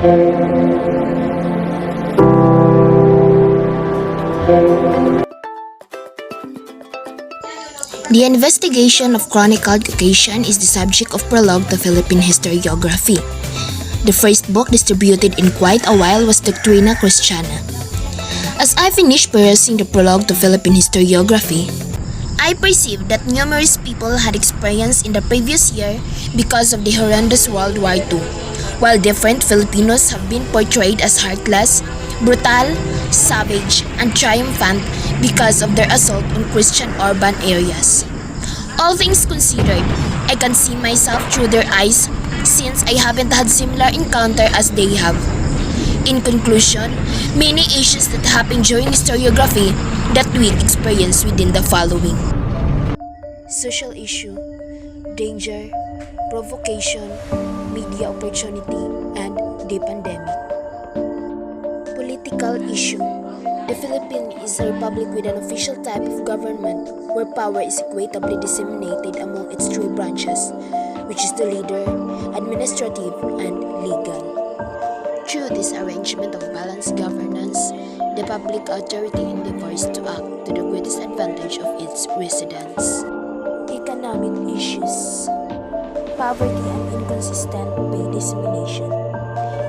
The investigation of chronicled Caucasian is the subject of Prologue to Philippine Historiography. The first book distributed in quite a while was Doctrina Christiana. As I finished perusing the Prologue to Philippine Historiography, I perceived that numerous people had experienced in the previous year because of the horrendous World War II, while different Filipinos have been portrayed as heartless, brutal, savage, and triumphant because of their assault on Christian urban areas. All things considered, I can see myself through their eyes since I haven't had similar encounter as they have. In conclusion, many issues that happen during historiography that we experience within the following: social issue, danger, provocation, media opportunity, and the pandemic. Political issue. The Philippines is a republic with an official type of government where power is equitably disseminated among its three branches, which is the leader, administrative, and legal. Through this arrangement of balanced governance, the public authority endeavors to act to the greatest advantage of its residents. Economic issues. Poverty and inconsistent pay dissemination.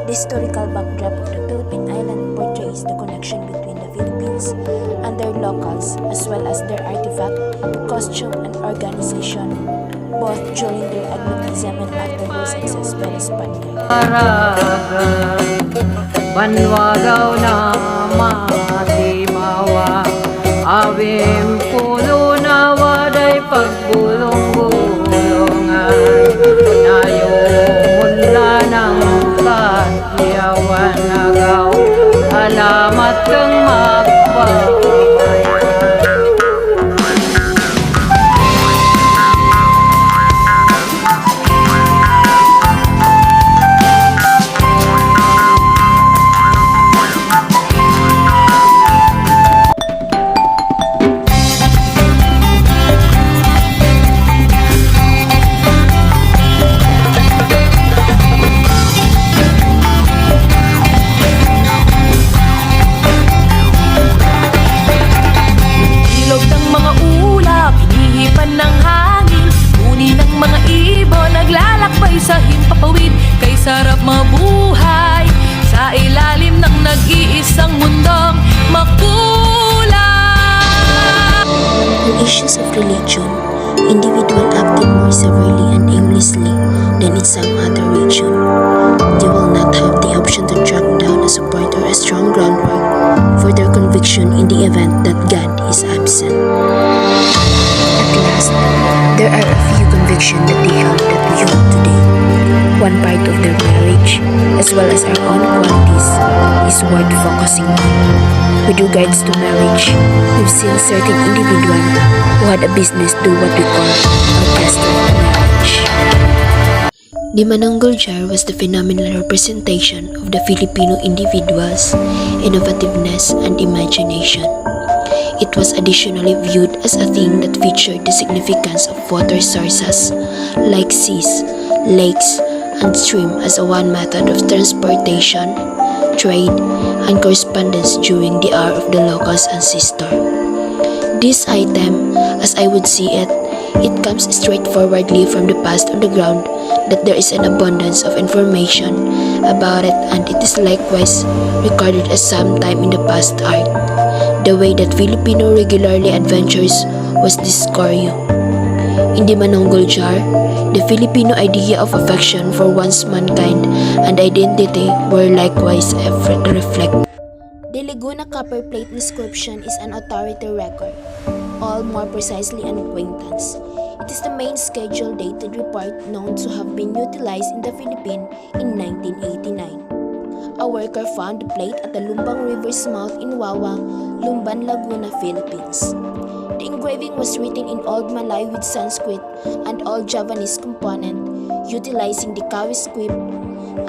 The historical backdrop of the Philippine Island portrays the connection between the Philippines and their locals as well as their artifact, costume, and organization, both during their agnotism and afterwards success by the Spaniards. Banwagaw na matimawa, awim pulo na waday pagbulong-bulongan, nayumula ng katyawan nagaw, alamat kang magbabayan. Sa himpapawid, kay sarap mabuhay sa ilalim ng nag-iisang mundong makulay. On issues of religion, individual acted more severely and aimlessly than in some other region. They will not have the option to track down a support or a strong groundwork for their conviction in the event that God is absent. At last, there are a few convictions that they have that we hold today. One part of their marriage, as well as our own qualities, is worth focusing on. With regards to marriage, we've seen certain individuals who had a business do what we call orchestra marriage. The Mananggol jar was the phenomenal representation of the Filipino individual's innovativeness and imagination. It was additionally viewed as a thing that featured the significance of water sources like seas, lakes, and stream as a one method of transportation, trade, and correspondence during the hour of the local's ancestor. This item, as I would see it, it comes straightforwardly from the past on the ground that there is an abundance of information about it, and it is likewise recorded as sometime in the past art. The way that Filipino regularly adventures was discouraged. In the Mananggol jar, the Filipino idea of affection for one's mankind and identity were likewise reflected. The Laguna copper plate inscription is an authority record, all more precisely an acquaintance. It is the main schedule dated report known to have been utilized in the Philippines in 1989. A worker found the plate at the Lumbang River's mouth in Wawa, Lumban, Laguna, Philippines. The engraving was written in Old Malay with Sanskrit and Old Javanese component, utilizing the Kawi script.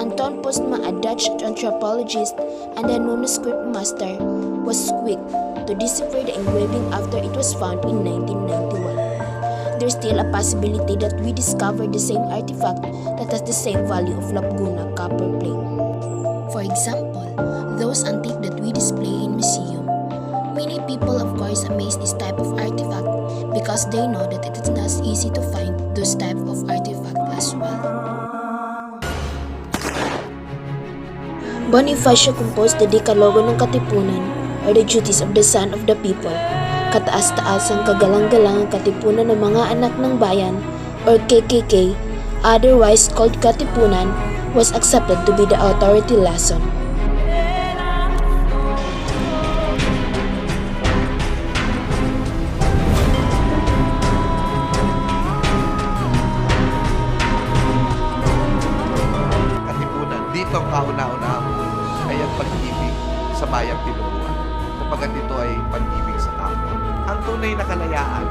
Anton Postma, a Dutch anthropologist and a manuscript master, was quick to decipher the engraving after it was found in 1991. There's still a possibility that we discovered the same artifact that has the same value of Laguna copper plate. example, those antique that we display in museum. Many people of course amaze this type of artifact because they know that it is not easy to find those type of artifact as well. Bonifacio composed the Decalogo ng Katipunan, or the duties of the son of the people. Kataas-taas ang kagalang-galang katipunan ng mga anak ng bayan, or KKK, otherwise called Katipunan, was accepted to be the authority lesson. Katipunan, dito ang kauna-unahang utos ay ang pag-ibig sa bayang tinuruan, kapag ito ay pag-ibig sa kapwa. Ang tunay na kalayaan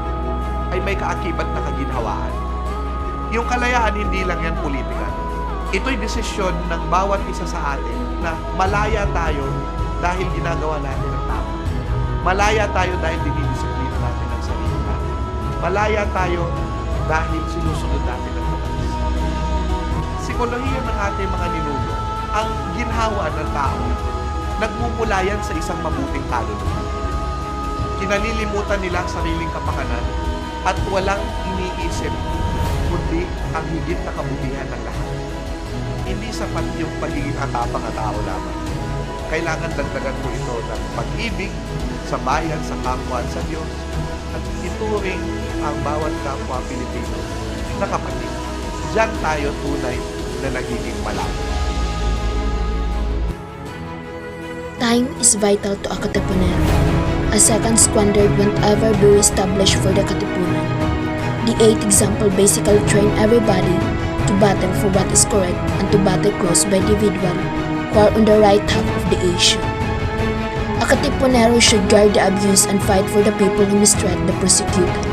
ay may kaakibat na kaginhawaan. Yung kalayaan hindi lang yan politika. Ito'y desisyon ng bawat isa sa atin na malaya tayo dahil ginagawa natin ang tama. Malaya tayo dahil dinidisiplina natin ang sarili natin. Malaya tayo dahil sinusunod natin ang batas. Psikolohiya ng ating mga ninuno, ang ginhawa ng tao, nagmumula yan sa isang mabuting kaluluwa. Kinalilimutan nila ang sariling kapakanan at walang iniisip kundi ang higit na kabutihan ng lahat. Hindi sapat yung pagiging atapang at tao lamang. Kailangan dagdagan mo ito ng pag-ibig sa bayan, sa kapwa at sa Diyos, at ituring ang bawat kapwa Pilipino na kapatid. Diyan tayo tunay na nagiging malaki. Time is vital to a Katipunan. A second squandered won't ever be established for the Katipunan. The 8th example basically train everybody to battle for what is correct and to battle close by individual who are on the right half of the issue. A Katipunero should guard the abuse and fight for the people who mistreat the prosecuted.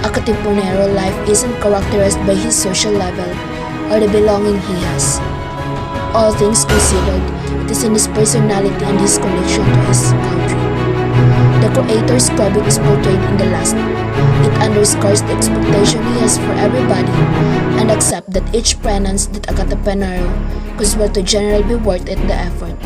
A Katipunero life isn't characterized by his social level or the belonging he has. All things considered, it is in his personality and his connection to his country. The Creator's credit is portrayed in the last. It underscores the expectation he has for everybody and accept that each penance that a Katipunero cause will to generally be worth it the effort.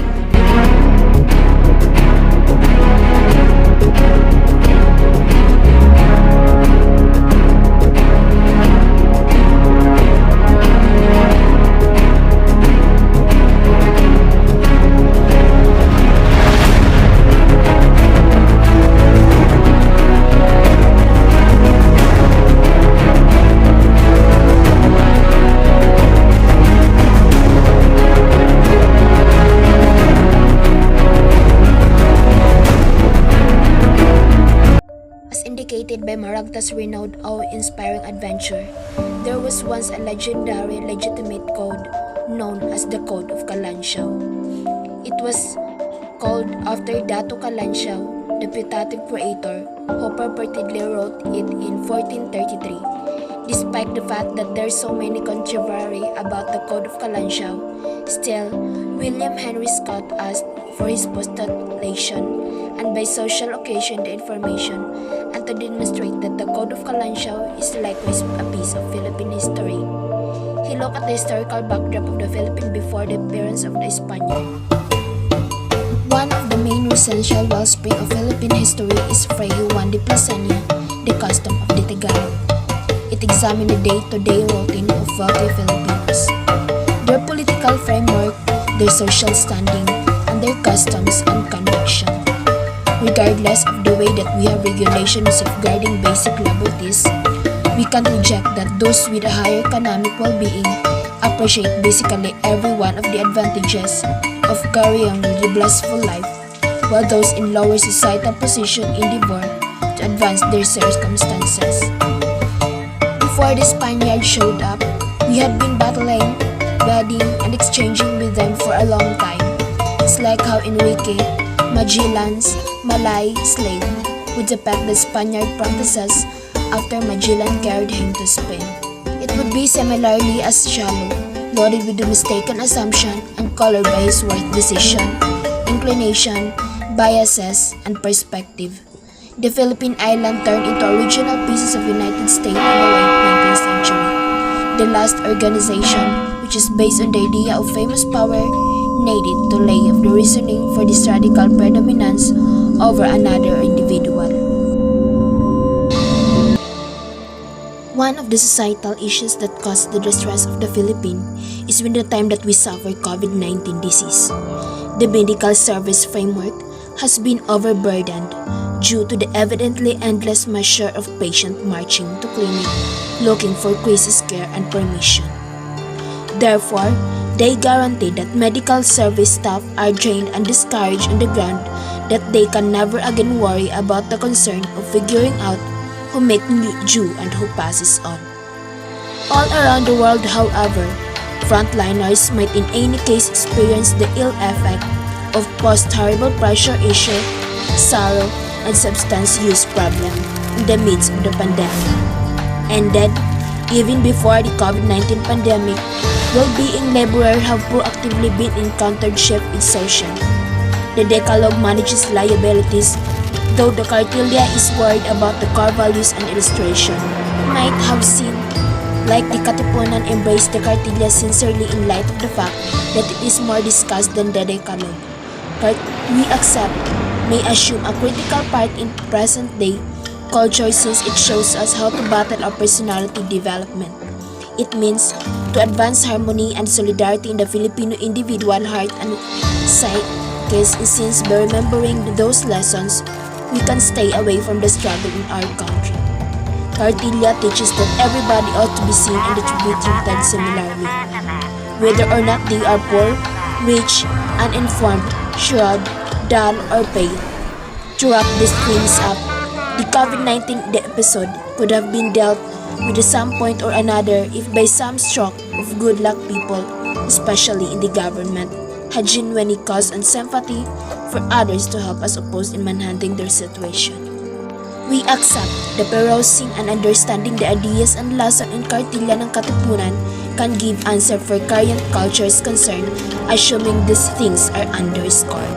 Indicated by Maragta's renowned awe-inspiring adventure, there was once a legendary legitimate code known as the Code of Kalansiaw. It was called after Dato Kalansiaw, the putative creator, who purportedly wrote it in 1433. Despite the fact that there's so many controversy about the Code of Kalansiaw, still, William Henry Scott asked for his postulation and by social occasion the information, and to demonstrate that the Code of Kalansiaw is likewise a piece of Philippine history. He looked at the historical backdrop of the Philippines before the appearance of the Spaniard. One of the main essential wellspring of Philippine history is Fray Juan de Placenia, the custom of the Tagalog. It examined the day-to-day routine of wealthy Filipinos, their political framework, their social standing, and their customs and conviction. Regardless of the way that we have regulation safeguarding basic liberties, we can't reject that those with a higher economic well-being appreciate basically every one of the advantages of carrying a blissful life, while those in lower societal position endeavor to advance their circumstances. Before the Spaniards showed up, we had been battling, wedding, and exchanging with them for a long time. It's like how Enrique Magellan's Malay slave would depict the Spaniard practices after Magellan carried him to Spain. It would be similarly as shallow, loaded with the mistaken assumption and colored by his worth decision, inclination, biases, and perspective. The Philippine island turned into original pieces of United States in the late 19th century. The last organization, which is based on the idea of famous power, designated to lay off the reasoning for this radical predominance over another individual. One of the societal issues that caused the distress of the Philippines is when the time that we suffer COVID-19 disease. The medical service framework has been overburdened due to the evidently endless measure of patients marching to clinic looking for crisis care and permission. Therefore, they guarantee that medical service staff are drained and discouraged on the ground that they can never again worry about the concern of figuring out who make due and who passes on. All around the world, however, frontliners might in any case experience the ill effect of post-horrible pressure issue, sorrow, and substance use problem in the midst of the pandemic. And then, even before the COVID-19 pandemic, well-being laborers have proactively been encountered shift exhaustion. The Decalogue manages liabilities, though the Cartilla is worried about the core values and illustration. Might have seen, like the Katipunan embraced the Cartilla sincerely in light of the fact that it is more discussed than the Decalogue. We accept, may assume a critical part in present-day culture since it shows us how to battle our personality development. It means to advance harmony and solidarity in the Filipino individual heart and psyche, since by remembering those lessons, we can stay away from the struggle in our country. Cartilla teaches that everybody ought to be seen and to be treated similarly, whether or not they are poor, rich, uninformed, shrewd, dull, or pale. To wrap these things up, the COVID-19 episode could have been dealt with at some point or another if by some stroke of good luck people, especially in the government, had genuine cause and sympathy for others to help us oppose in manhandling their situation. We accept the perusing and understanding the ideas and lesson in Cartilla ng Katipunan can give answer for current culture's concern, assuming these things are underscored.